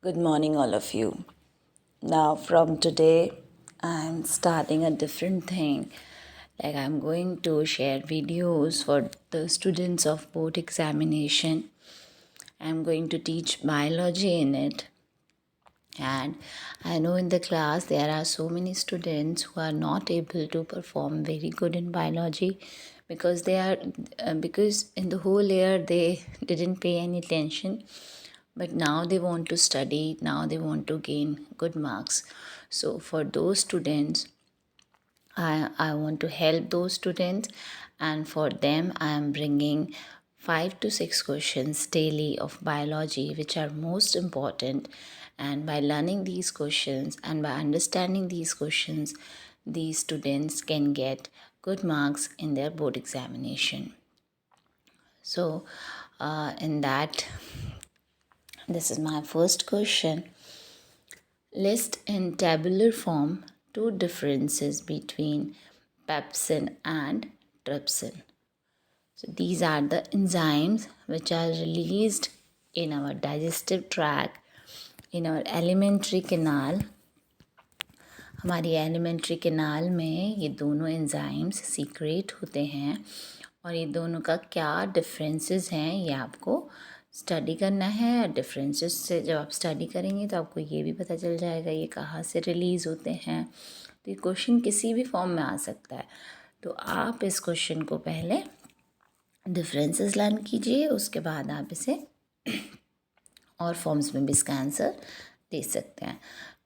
Good morning, all of you. Now, from today, I'm starting a different thing. Like, I'm going to share videos for the students of board examination. I'm going to teach biology in it. And I know in the class there are so many students who are not able to perform very good in biology because because in the whole year they didn't pay any attention, but now they want to study, now they want to gain good marks. So for those students, I want to help those students, and for them I am bringing 5 to 6 questions daily of biology which are most important. And by learning these questions and by understanding these questions, these students can get good marks in their board examination. So in that, this is my first question. List in tabular form 2 differences between pepsin and trypsin. So these are the enzymes which are released in our digestive tract, in our alimentary canal. हमारी alimentary canal में ये दोनों enzymes secret होते हैं, और ये दोनों का क्या डिफरेंसेस हैं ये आपको स्टडी करना है. डिफरेंसेस से जब आप स्टडी करेंगे तो आपको ये भी पता चल जाएगा ये कहाँ से रिलीज़ होते हैं. तो ये क्वेश्चन किसी भी फॉर्म में आ सकता है. तो आप इस क्वेश्चन को पहले डिफरेंसेस लर्न कीजिए, उसके बाद आप इसे और फॉर्म्स में भी इसका आंसर दे सकते हैं.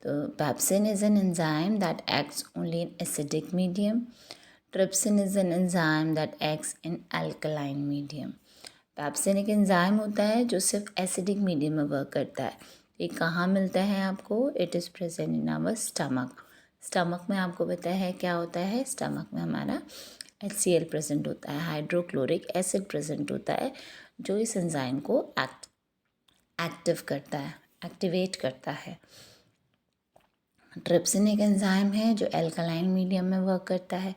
तो pepsin is an enzyme that acts only in acidic medium. Trypsin is an enzyme that acts in alkaline medium. Pepsin एक एंजाइम होता है जो सिर्फ एसिडिक मीडियम में वर्क करता है. ये कहाँ मिलता है आपको? It is present in our stomach. Stomach में आपको पता है क्या होता है? स्टमक में हमारा HCl प्रेजेंट होता है, हाइड्रोक्लोरिक एसिड प्रेजेंट होता है, जो इस एंजाइम को एक्टिव करता है, एक्टिवेट करता है. ट्रिप्सिन एक एंजाइम है जो एल्कलाइन मीडियम में वर्क करता है.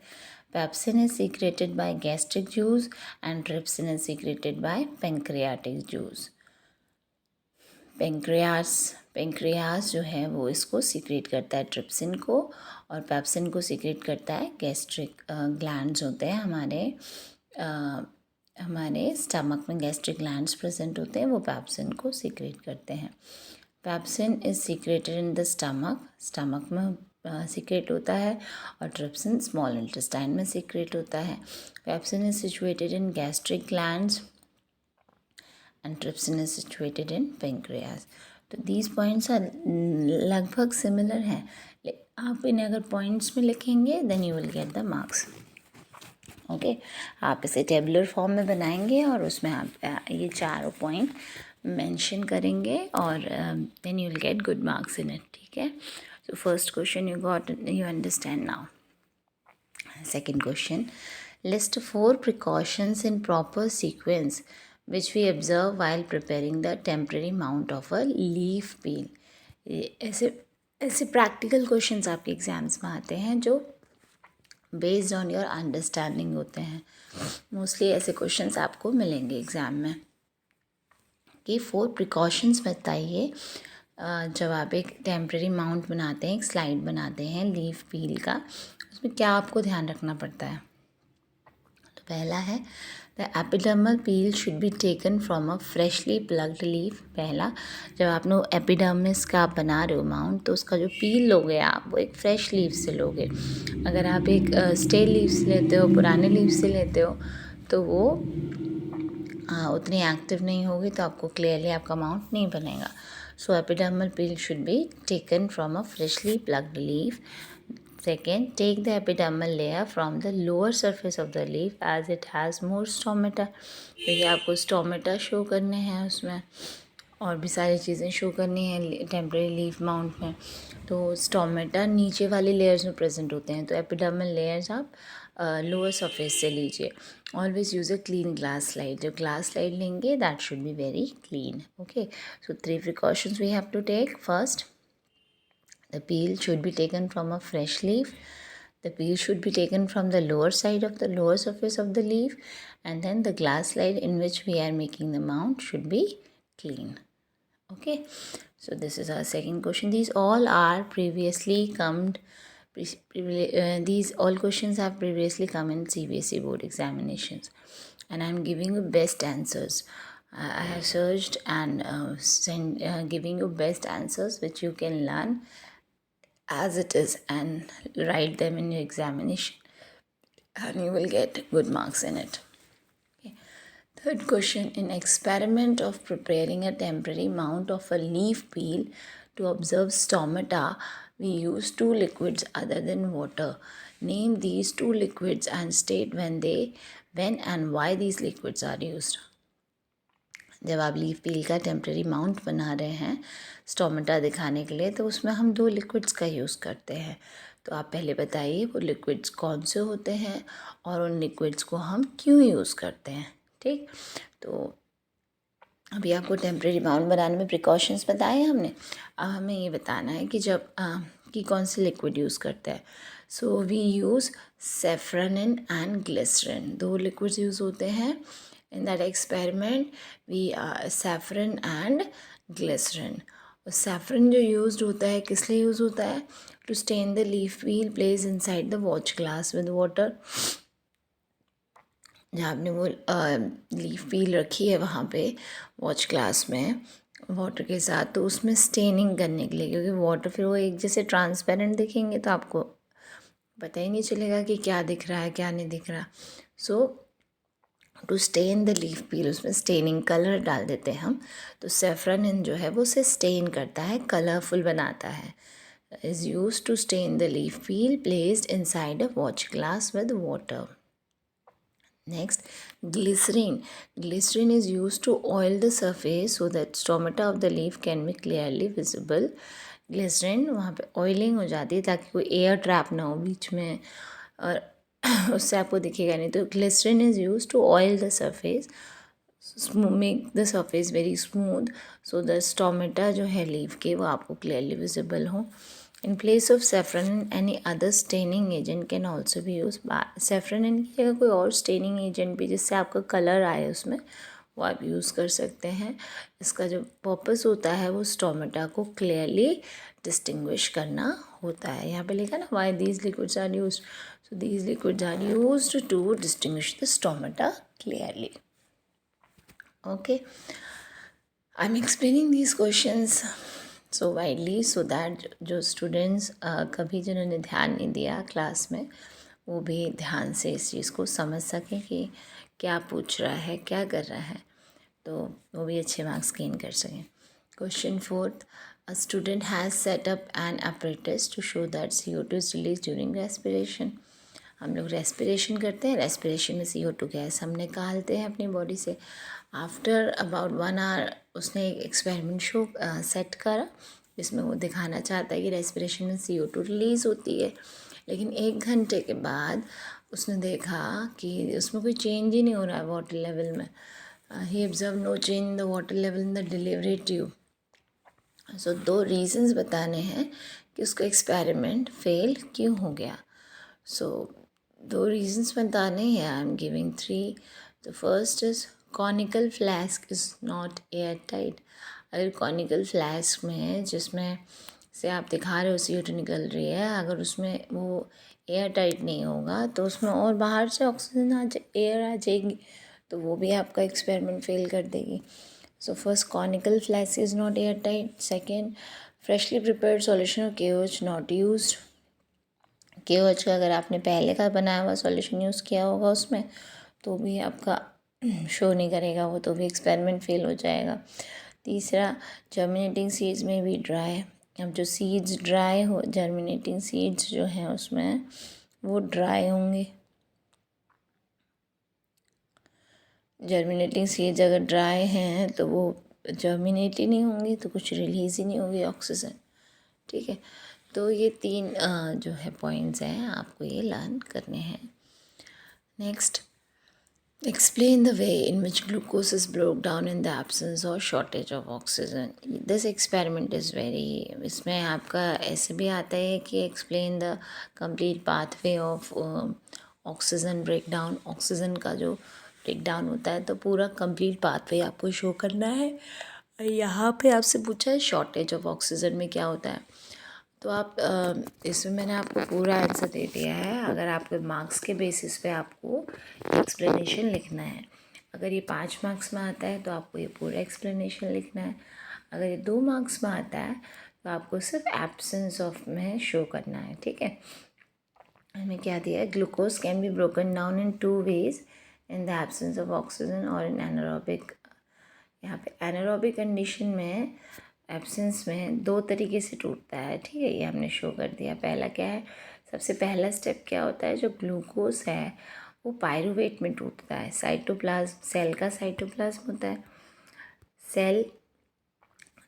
Pepsin is secreted by gastric juice and trypsin is secreted by pancreatic juice. Pancreas जो है वो इसको सीक्रेट करता है ट्रिप्सिन को, और पेप्सिन को सीक्रेट करता है गैस्ट्रिक ग्लैंड्स होते हैं हमारे स्टमक में. गैस्ट्रिक ग्लैंड्स प्रेजेंट होते हैं, वो पेप्सिन को सीक्रेट करते हैं. Pepsin is secreted in the stomach में सीक्रेट होता है, और ट्रिप्सिन स्मॉल इंटेस्टाइन में सीक्रेट होता है. Pepsin is situated in gastric glands and trypsin is situated in pancreas. तो these points are लगभग similar हैं. आप इन्हें अगर points में लिखेंगे then you will get the marks. Okay आप इसे टेबुलर फॉर्म में बनाएंगे और उसमें आप ये चारों पॉइंट मेंशन करेंगे, और then you will get good marks in it. ठीक है. So first question you understand now. Second question. List 4 precautions in proper sequence which we observe while preparing the temporary mount of a leaf peel. ऐसे practical questions आपके exams में आते हैं जो based on your understanding होते हैं. Mostly ऐसे questions आपको मिलेंगे एग्ज़ाम में कि 4 प्रिकॉशंस बताइए जब आप एक टेम्प्रेरी माउंट बनाते हैं, एक स्लाइड बनाते हैं लीफ पील का, उसमें क्या आपको ध्यान रखना पड़ता है. तो पहला है the epidermal peel should be taken from a freshly plugged leaf. पहला, जब आप लोग एपिडर्मिस का आप बना रहे हो माउंट, तो उसका जो पील लोगे आप वो एक फ्रेश लीफ से लोगे. अगर आप एक स्टेल लीफ से लेते हो, पुराने लीफ से लेते हो, तो वो उतनी एक्टिव नहीं होगी, तो आपको क्लियरली आपका माउंट नहीं बनेगा. So epidermal peel should be taken from a freshly plugged leaf. Second, take the epidermal layer from the lower surface of the leaf as it has more stomata. क्योंकि आपको stomata show करने हैं, उसमें और भी सारी चीज़ें शो करनी है टेम्परेरी लीफ माउंट में. तो स्टोमेटा नीचे वाली लेयर्स में प्रेजेंट होते हैं, तो एपिडर्मल लेयर्स आप लोअर सरफेस से लीजिए. Always use a clean glass slide. जो ग्लास स्लाइड लेंगे that should be very clean. Okay. So 3 precautions we have to take. First, the peel should be taken from a fresh leaf. The peel should be taken from the lower side of the lower surface of the leaf, and then the glass slide in which we are making the mount should be clean. Okay. So this is our second question. These all are previously come. These all questions have previously come in CBSE board examinations, and I'm giving you best answers. I have searched and giving you best answers which you can learn as it is and write them in your examination, and you will get good marks in it. Third question. In experiment of preparing a temporary mount of a leaf peel to observe stomata, we use two liquids other than water. Name these two liquids and state when and why these liquids are used. जब आप leaf पील का temporary mount बना रहे हैं stomata दिखाने के लिए, तो उसमें हम दो लिक्विड्स का यूज़ करते हैं. तो आप पहले बताइए वो लिक्विड्स कौन से होते हैं और उन लिक्विड्स को हम क्यों यूज़ करते हैं. ठीक, तो अभी आपको टेम्प्रेरी माउंट बनाने में प्रिकॉशंस बताए हमने. अब हमें ये बताना है कि जब कि कौन से लिक्विड यूज़ करते हैं. So we use safranin and glycerin. दो लिक्विड्स यूज़ होते हैं in that experiment. We saffron and glycerin. saffron जो यूज़ होता है किस लिए यूज़ होता है? To stain the leaf peel placed inside the watch glass with water. जहाँ आपने वो लीफ पील रखी है वहाँ पे वॉच ग्लास में वाटर के साथ, तो उसमें स्टेनिंग करने के लिए, क्योंकि वाटर फिर वो एक जैसे ट्रांसपेरेंट दिखेंगे तो आपको पता ही नहीं चलेगा कि क्या दिख रहा है क्या नहीं दिख रहा. So to stain the leaf peel, उसमें स्टेनिंग कलर डाल देते हैं हम. तो सेफ्रनिन जो है वो उसे स्टेन करता है, कलरफुल बनाता है. Is use to stain the leaf peel placed inside a watch glass with water. Next, glycerin. Glycerin is used to oil the surface so that stomata of the leaf can be clearly visible. Glycerin वहाँ पे oiling हो जाती है ताकि कोई air trap ना हो बीच में और उससे आपको दिखेगा नहीं. तो glycerin is use to oil the surface, make the surface very smooth so the stomata जो है लीफ के वो आपको क्लियरली विजिबल हो. In place of safranin any other staining agent can also भी यूज. सेफ्रनिन की जगह कोई और स्टेनिंग एजेंट भी जिससे आपका कलर आए उसमें, वो आप यूज़ कर सकते हैं. इसका जो पर्पस होता है वो स्टोमेटा को क्लियरली डिस्टिंग्विश करना होता है. यहाँ पे लिखा ना why these liquids are use. So these liquids are use to distinguish the stomata clearly. Okay, I am explaining these questions so widely so that जो स्टूडेंट्स कभी जिन्होंने ध्यान नहीं दिया क्लास में वो भी ध्यान से इस चीज़ को समझ सकें कि क्या पूछ रहा है क्या कर रहा है, तो वो भी अच्छे मार्क्स गेन कर सकें. Question fourth. A student has set up an apparatus to show that CO2 is release during respiration. हम लोग रेस्पिरेशन करते हैं, रेस्पिरेशन में CO2 गैस हम निकालते हैं अपनी बॉडी से. आफ्टर अबाउट 1 hour उसने एक एक्सपेरिमेंट शो सेट करा जिसमें वो दिखाना चाहता है कि रेस्पिरेशन में CO2 रिलीज़ होती है. लेकिन 1 घंटे के बाद उसने देखा कि उसमें कोई चेंज ही नहीं हो रहा है वाटर लेवल में. He observe no change in the water level in the delivery tube. So 2 reasons बताने हैं कि उसका एक्सपेरिमेंट फेल क्यों हो गया. सो 2 रीजंस बताने हैं. I am giving 3. The first is conical flask is not air tight. अगर कॉनिकल फ्लास्क में जिसमें से आप दिखा रहे हो CO2 निकल रही है, अगर उसमें वो एयर टाइट नहीं होगा तो उसमें और बाहर से ऑक्सीजन एयर आ जाएगी, तो वो भी आपका एक्सपेरिमेंट फेल कर देगी. So first, conical flask is not air tight. Second, freshly prepared solution of KOH not used. KOH का अगर आपने पहले का बनाया हुआ सॉल्यूशन यूज़ किया होगा उसमें तो भी आपका शो नहीं करेगा, वो तो भी एक्सपेरिमेंट फेल हो जाएगा. तीसरा, जर्मिनेटिंग सीड्स में भी ड्राई. अब जो सीड्स ड्राई हो, जर्मिनेटिंग सीड्स जो हैं उसमें वो ड्राई होंगे. जर्मिनेटिंग सीड्स अगर ड्राई हैं तो वो जर्मिनेट ही नहीं होंगी, तो कुछ रिलीज़ ही नहीं होगी ऑक्सीजन. ठीक है, तो ये 3 जो है पॉइंट्स हैं आपको ये लर्न करने हैं. Next, explain the way in which glucose is broke down in the absence or shortage of oxygen. This experiment is very, इसमें आपका ऐसे भी आता है कि explain the complete pathway of oxygen breakdown. Oxygen का जो ब्रेक डाउन होता है तो पूरा कंप्लीट पाथवे आपको शो करना है. यहाँ पे आपसे पूछा है शॉर्टेज ऑफ ऑक्सीजन में क्या होता है, तो आप इसमें मैंने आपको पूरा आंसर दे दिया है। अगर आपके मार्क्स के बेसिस पे आपको एक्सप्लेनेशन लिखना है, अगर ये 5 मार्क्स में आता है तो आपको ये पूरा एक्सप्लेनेशन लिखना है। अगर ये 2 मार्क्स में आता है तो आपको सिर्फ एब्सेंस ऑफ में शो करना है, ठीक है। हमें क्या दिया है, glucose can be broken down in 2 ways, in the absence of oxygen और इन एनारोबिक। यहाँ पे एनारोबिक कंडीशन में एब्सेंस में 2 तरीके से टूटता है, ठीक है, ये हमने शो कर दिया। पहला क्या है, सबसे पहला स्टेप क्या होता है, जो ग्लूकोज है वो पायरूवेट में टूटता है। साइटोप्लाज्म, सेल का साइटोप्लाज्म होता है। Cell,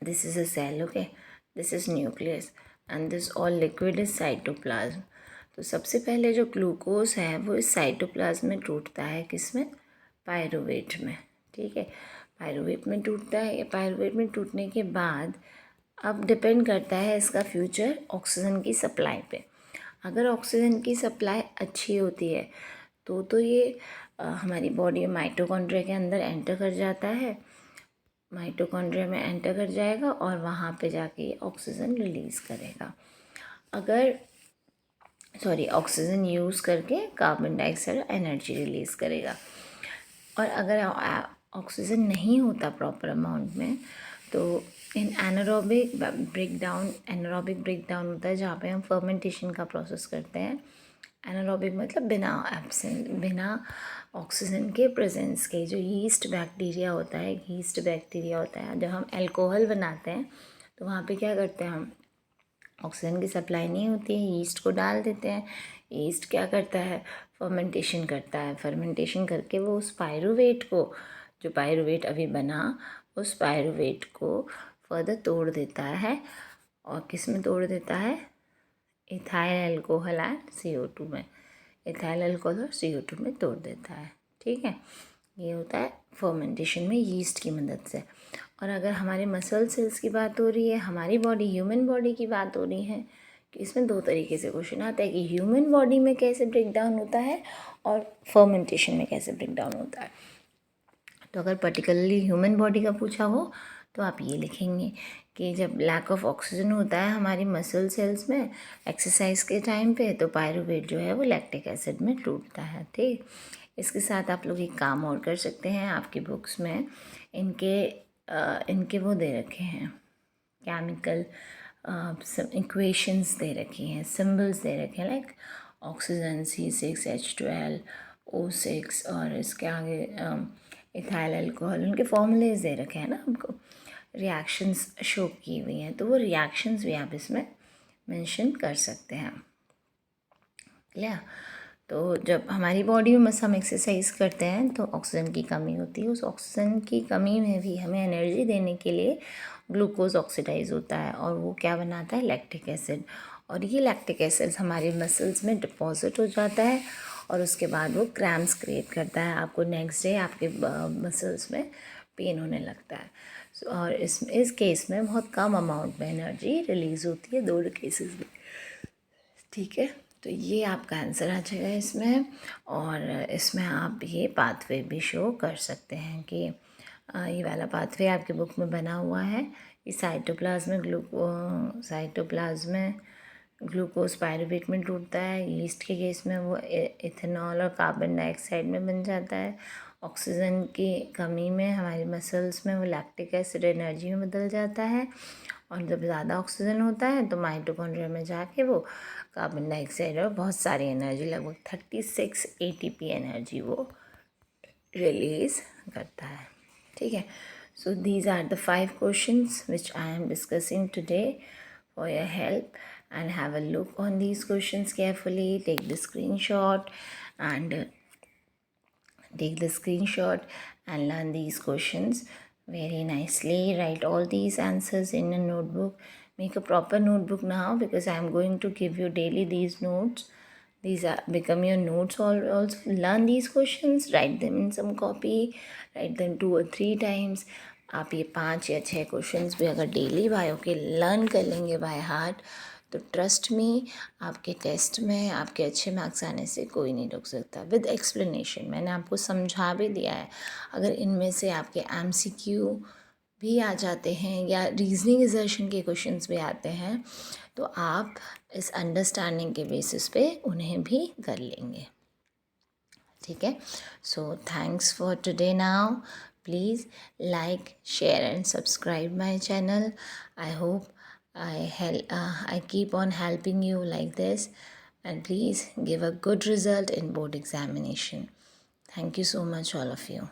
this is a cell, okay, this is nucleus and this all liquid is cytoplasm. तो सबसे पहले जो ग्लूकोज है वो इस साइटोप्लाज्म में टूटता है, किसमें, पायरूवेट में, ठीक है, पायरूवेट में टूटता है। पायरूवेट में टूटने के बाद अब डिपेंड करता है इसका फ्यूचर ऑक्सीजन की सप्लाई पे। अगर ऑक्सीजन की सप्लाई अच्छी होती है तो ये हमारी बॉडी में माइटोकॉन्ड्रिया के अंदर एंटर कर जाता है, माइटोकॉन्ड्रिया में एंटर कर जाएगा और वहाँ पे जाके ऑक्सीजन रिलीज़ करेगा। अगर ऑक्सीजन यूज़ करके कार्बन डाइऑक्साइड एनर्जी रिलीज़ करेगा। और अगर ऑक्सीजन नहीं होता प्रॉपर अमाउंट में तो इन एनारोबिक ब्रेकडाउन होता है, जहाँ पे हम फर्मेंटेशन का प्रोसेस करते हैं। एनारोबिक मतलब बिना ऑक्सीजन के प्रेजेंस के, जो यीस्ट बैक्टीरिया होता है, जब हम अल्कोहल बनाते हैं तो वहाँ पे क्या करते हैं, हम ऑक्सीजन की सप्लाई नहीं होती है, यीस्ट को डाल देते हैं। यीस्ट क्या करता है, फर्मेंटेशन करता है। फर्मेंटेशन करके वो उस पायरूवेट को, जो पायरूवेट अभी बना, उस पायरूवेट को फर्दर तोड़ देता है। और किस में तोड़ देता है, इथाइल अल्कोहल एंड CO2 में, इथाइल अल्कोहल और CO2 में तोड़ देता है, ठीक है। ये होता है फर्मेंटेशन में यीस्ट की मदद से। और अगर हमारे मसल सेल्स की बात हो रही है, हमारी बॉडी, ह्यूमन बॉडी की बात हो रही है, कि इसमें 2 तरीके से क्वेश्चन आता है कि ह्यूमन बॉडी में कैसे ब्रेक डाउन होता है और फर्मेंटेशन में कैसे ब्रेक डाउन होता है। तो अगर पर्टिकुलरली ह्यूमन बॉडी का पूछा हो तो आप ये लिखेंगे कि जब लैक ऑफ ऑक्सीजन होता है हमारी मसल सेल्स में एक्सरसाइज के टाइम पे, तो पायरूवेट जो है वो लैक्टिक एसिड में टूटता है, ठीक। इसके साथ आप लोग एक काम और कर सकते हैं, आपकी बुक्स में इनके वो दे रखे हैं, केमिकल इक्वेशंस दे रखी हैं, सिंबल्स दे रखे हैं, लाइक ऑक्सीजन C6H12O6 और इसके आगे इथाइल अल्कोहल, उनके फॉर्मूलेज दे रखे हैं ना हमको, रिएक्शंस शो की हुई हैं, तो वो रिएक्शंस भी आप इसमें मेंशन कर सकते हैं, क्लियर। तो जब हमारी बॉडी में हम एक्सरसाइज करते हैं तो ऑक्सीजन की कमी होती है, उस ऑक्सीजन की कमी में भी हमें एनर्जी देने के लिए ग्लूकोज ऑक्सीडाइज होता है और वो क्या बनाता है, लैक्टिक एसिड। और ये लैक्टिक एसिड हमारे मसल्स में डिपॉजिट हो जाता है और उसके बाद वो क्रैम्प्स क्रिएट करता है, आपको नेक्स्ट डे आपके मसल्स में पेन होने लगता है। और इस केस में बहुत कम अमाउंट में एनर्जी रिलीज़ होती है, 2 केसेस में, ठीक है। तो ये आपका आंसर आ जाएगा इसमें। और इसमें आप ये पाथवे भी शो कर सकते हैं कि ये वाला पाथवे आपके बुक में बना हुआ है। ये साइटोप्लाज्म में ग्लूकोज पायरूवेट में टूटता है, यीस्ट के केस में वो इथेनॉल और कार्बन डाइऑक्साइड में बन जाता है। ऑक्सीजन की कमी में हमारी मसल्स में वो लैक्टिक एसिड एनर्जी में बदल जाता है और जब ज़्यादा ऑक्सीजन होता है तो माइटोकॉन्ड्रिया में जाके वो कार्बन डाइऑक्साइड और बहुत सारी एनर्जी, लगभग 36 ATP एनर्जी वो रिलीज़ करता है, ठीक है। So these are the 5 questions which I am discussing today for your help, and have a look on these questions carefully. Take the screenshot and learn these questions very nicely. Write all these answers in a notebook. Make a proper notebook now, because I am going to give you daily these notes. These are become your notes. Also learn these questions, write them in some copy, write them 2 or 3 times. आप ये 5 या 6 questions भी अगर daily bio के learn कर लेंगे by heart, तो trust me, आपके टेस्ट में आपके अच्छे मार्क्स आने से कोई नहीं रोक सकता। विद एक्सप्लेनेशन, मैंने आपको समझा भी दिया है। अगर इनमें से आपके MCQ भी आ जाते हैं या रीजनिंग असर्शन के क्वेश्चंस भी आते हैं, तो आप इस अंडरस्टैंडिंग के बेसिस पे उन्हें भी कर लेंगे। ठीक है, so thanks for today now. Please like, share and subscribe my channel. I hope I keep on helping you like this, and please give a good result in board examination. Thank you so much, all of you.